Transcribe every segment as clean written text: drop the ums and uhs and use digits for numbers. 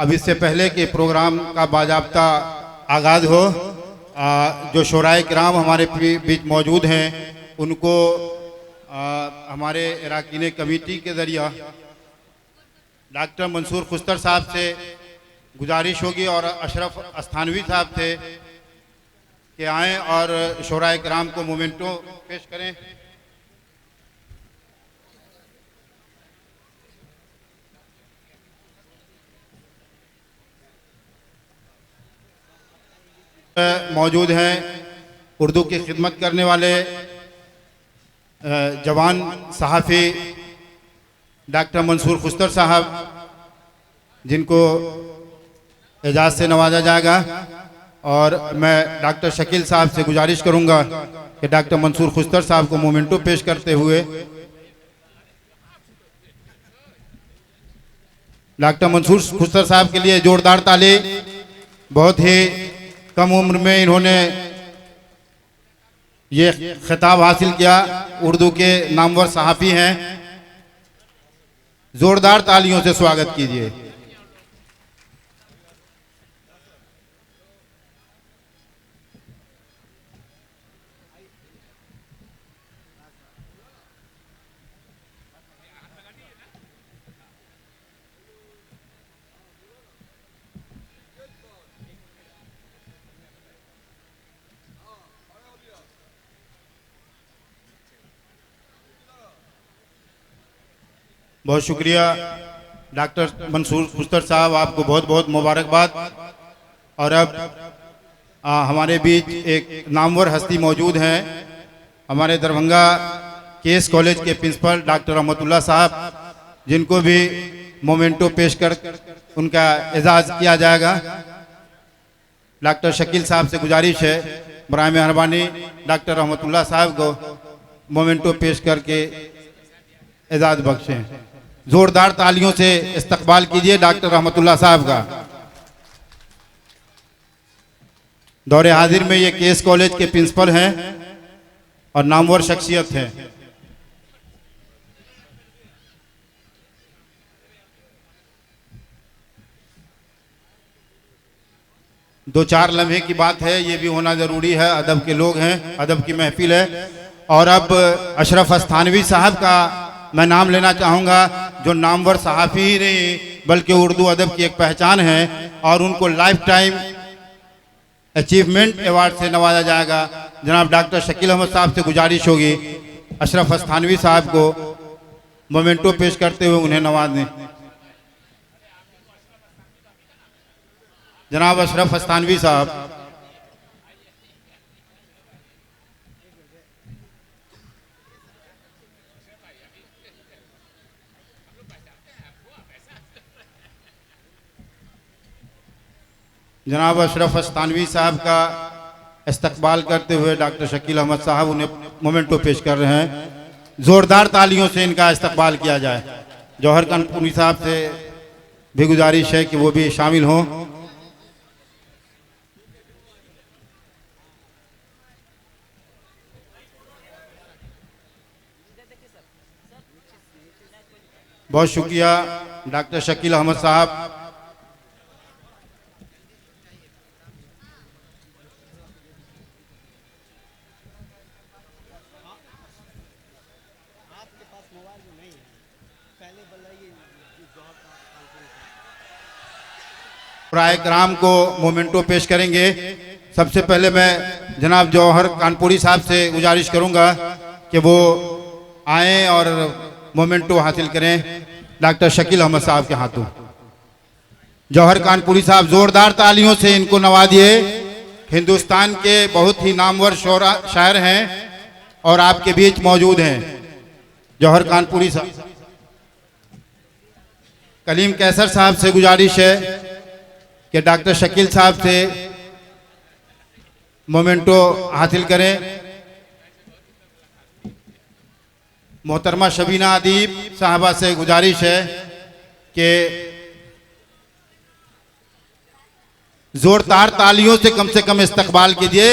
अब इससे पहले कि प्रोग्राम का बाजाब्ता आगाज़ हो, जो शोराए किराम हमारे बीच मौजूद हैं उनको हमारे अरकान कमेटी के ज़रिए डॉक्टर मंसूर खुस्तर साहब से गुजारिश होगी और अशरफ अस्थानवी साहब से कि आएँ और शोराए किराम को मोमेंटो पेश करें। मौजूद हैं उर्दू की खिदमत करने वाले जवान सहाफ़ी डॉक्टर मंसूर खुस्तर साहब, जिनको एजाज़ से नवाजा जाएगा। और मैं डॉक्टर शकील साहब से गुजारिश करूंगा कि डॉक्टर मंसूर खुस्तर साहब को मोमेंटो पेश करते हुए डॉक्टर मंसूर खुस्तर साहब के लिए जोरदार ताली। बहुत ही कम उम्र में इन्होंने ये खिताब हासिल किया, उर्दू के नामवर सहाफ़ी हैं। जोरदार तालियों से स्वागत कीजिए। बहुत शुक्रिया डॉक्टर मंसूर खुस्तर साहब, आपको बहुत बहुत मुबारकबाद। और अब हमारे बीच एक नामवर हस्ती मौजूद हैं, हमारे दरभंगा केस कॉलेज के प्रिंसिपल डॉक्टर रहमतुल्लाह साहब, जिनको भी मोमेंटो पेश कर उनका एजाज़ किया जाएगा। डॉक्टर शकील साहब से गुजारिश है बराए मेहरबानी डॉक्टर रहमतुल्लाह साहब को मोमेंटो पेश करके एजाज़ बख्शें। जोरदार तालियों से इस्तकबाल कीजिए डॉक्टर रहमतुल्लाह साहब का। दौरे हाजिर में ये केस कॉलेज के प्रिंसिपल हैं और नामवर शख्सियत हैं। दो चार लम्हे की बात है, ये भी होना जरूरी है, अदब के लोग हैं, अदब की महफिल है। और अब अशरफ अस्थानवी साहब का मैं नाम लेना चाहूँगा, जो नामवर सहाफ़ी ही नहीं बल्कि उर्दू अदब की एक पहचान है, और उनको लाइफ टाइम अचीवमेंट अवार्ड से नवाजा जाएगा। जनाब डॉक्टर शकील अहमद साहब से गुजारिश होगी अशरफ अस्थानवी साहब को मोमेंटो पेश करते हुए उन्हें नवाज दें। जनाब अशरफ अस्थानवी साहब। जनाब अशरफ अस्थानवी साहब का इस्तकबाल करते हुए डॉक्टर शकील अहमद साहब उन्हें मोमेंटो पेश कर रहे हैं। ज़ोरदार तालियों से इनका इस्तकबाल किया जाए। जौहर कानपुरी साहब से भी गुजारिश है कि वो भी शामिल हों। बहुत शुक्रिया डॉक्टर शकील अहमद साहब। शोराए किराम को मोमेंटो पेश करेंगे। सबसे पहले मैं जनाब जौहर कानपुरी साहब से गुजारिश करूंगा कि वो आएँ और मोमेंटो हासिल करें डॉक्टर शकील अहमद साहब के हाथों। जौहर कानपुरी साहब, जोरदार तालियों से इनको नवाजिए। हिंदुस्तान के बहुत ही नामवर शायर हैं और आपके बीच मौजूद हैं जौहर कानपुरी साहब। कलीम कैसर साहब से गुजारिश है कि डॉक्टर शकील साहब से मोमेंटो हासिल करें। मोहतरमा शबीना अदीब साहबा से गुजारिश है कि जोरदार तालियों से कम इस्तकबाल कीजिए।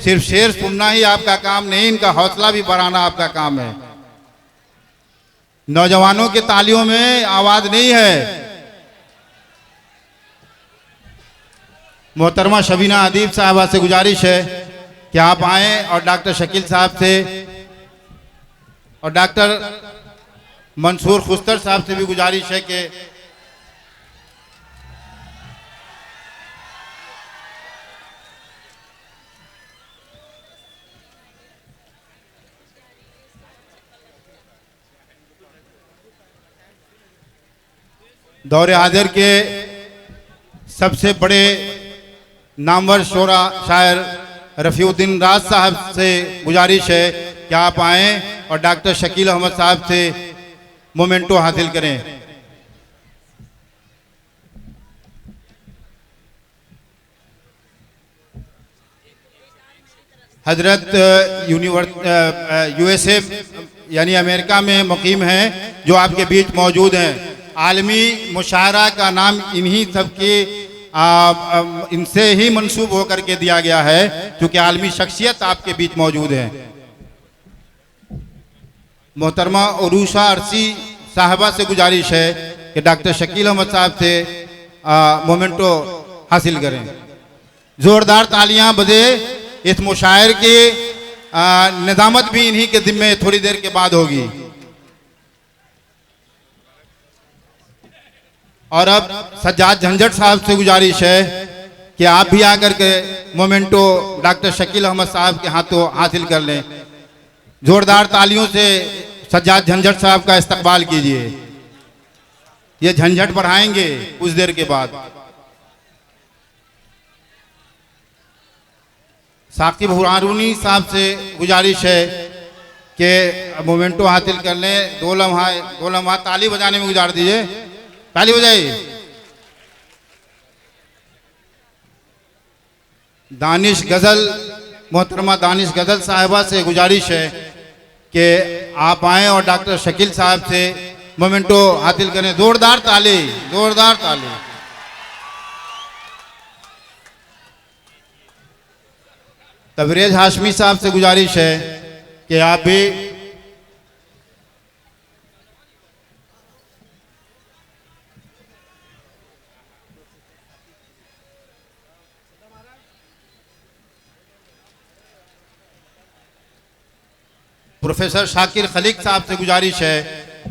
सिर्फ शेर सुनना ही आपका काम नहीं, इनका हौसला भी बढ़ाना आपका काम है। नौजवानों के तालियों में आवाज नहीं है, मोहतरमा शबीना अदीब साहबा से गुजारिश है कि आप आएँ और डॉक्टर शकील साहब से और डॉक्टर मंसूर खुस्तर साहब से भी गुजारिश है कि दौरे हाजिर के सबसे बड़े नामवर शोरा शायर रफ़ीउद्दीन राज साहब से गुजारिश है कि आप आएँ और डॉक्टर शकील अहमद साहब से मोमेंटो हासिल करें। हजरत यूएसए यानी अमेरिका में मुकीम हैं जो आपके बीच मौजूद हैं। आलमी मुशायरा का नाम इन्हीं सबके इनसे ही मंसूब होकर के दिया गया है क्योंकि आलमी शख्सियत आपके बीच मौजूद है। मोहतरमा उरूशा अरसी साहबा से गुजारिश है कि डॉक्टर शकील अहमद साहब से मोमेंटो हासिल करें। ज़ोरदार तालियां बजे। इस मुशायर की निज़ामत भी इन्हीं के ज़िम्मे थोड़ी देर के बाद होगी। और अब सज्जाद झंझट साहब से गुजारिश है कि आप भी आकर के मोमेंटो डॉक्टर शकील अहमद साहब के हाथों हासिल कर लें। जोरदार तालियों से सज्जाद झंझट साहब का इस्तकबाल कीजिए। ये झंझट बढ़ाएंगे कुछ देर के बाद। साकिब हुरारूनी साहब से गुजारिश है कि मोमेंटो हासिल कर लें। दो लम्हा ताली बजाने में गुजार दीजिए। ताली बजाइए। दानिश गजल, मोहतरमा दानिश गजल साहिबा से गुजारिश है कि आप आएँ और डॉक्टर शकील साहब से मोमेंटो हासिल करें। जोरदार ताली, जोरदार ताली। तबरेज हाशमी साहब से गुजारिश है कि आप भी प्रोफेसर शाकिर खलीक साहब से गुजारिश है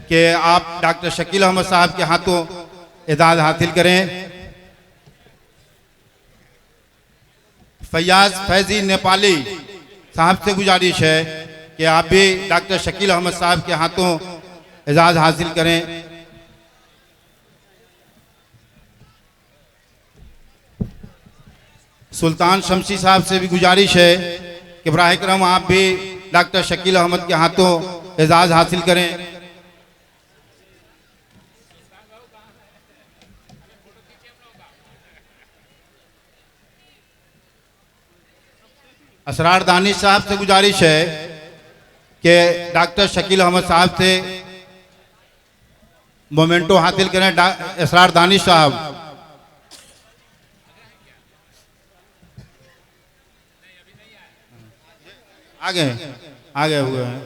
कि आप डॉक्टर शकील अहमद साहब के हाथों एजाज़ हासिल करें। फैयाज फैजी नेपाली साहब से गुजारिश है कि आप भी डॉक्टर शकील अहमद साहब के हाथों एजाज़ हासिल करें। सुल्तान शमशी साहब से भी गुजारिश है कि बराह करम आप भी डॉक्टर शकील अहमद के हाथों एजाज़ हासिल करें। असरार दानिश साहब से गुजारिश है कि डॉक्टर शकील अहमद साहब से मोमेंटो हासिल करें। असरार दानिश साहब आगे हुए हैं।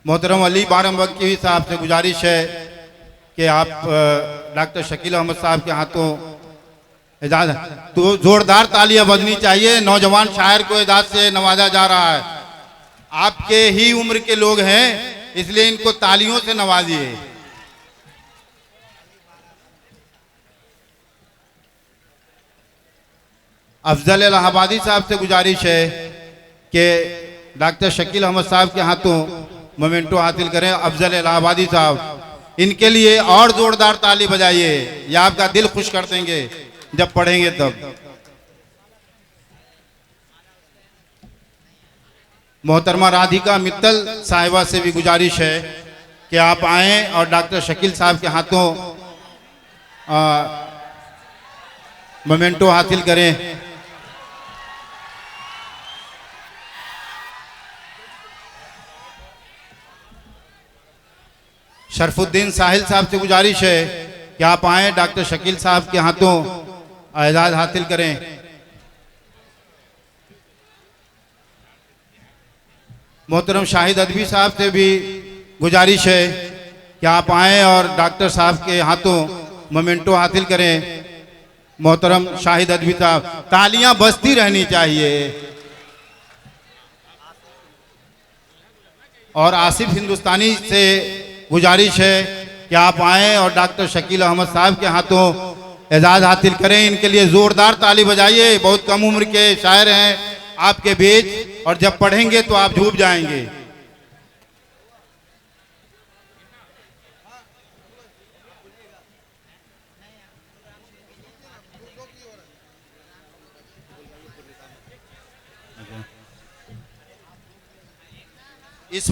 मोहतरम अली बारमबकी साहब से गुजारिश है कि आप डॉक्टर शकील अहमद साहब के हाथों इजाज़त। तो जोरदार तालियां बजनी चाहिए। नौजवान शायर को इजाज़त से नवाजा जा रहा है। आपके ही उम्र के लोग हैं इसलिए इनको तालियों से नवाजिए। अफजल इलाहाबादी साहब से गुजारिश है कि डॉक्टर शकील अहमद साहब के हाथों मोमेंटो हासिल करें। अफजल इलाहाबादी साहब, इनके लिए और जोरदार ताली बजाइए। ये आपका दिल खुश कर देंगे जब पढ़ेंगे तब। मोहतरमा राधिका मित्तल साहिबा से भी गुजारिश है कि आप आएँ और डॉक्टर शकील साहब के हाथों मोमेंटो हासिल करें। शरफुद्दीन साहिल साहब से गुजारिश है कि आप आएँ डॉक्टर शकील साहब के हाथों एजाज़ हासिल करें। मोहतरम शाहिद अदबी साहब से भी गुजारिश है कि आप आएँ और डॉक्टर साहब के हाथों मोमेंटो हासिल करें। मोहतरम शाहिद अदवी साहब, तालियां बजती रहनी चाहिए। और आसिफ हिंदुस्तानी से गुजारिश है कि आप आएँ और डॉक्टर शकील अहमद साहब के हाथों एजाज़ हासिल करें। इनके लिए ज़ोरदार ताली बजाइए। बहुत कम उम्र के शायर हैं आपके बीच, और जब पढ़ेंगे तो आप झूम जाएंगे। इस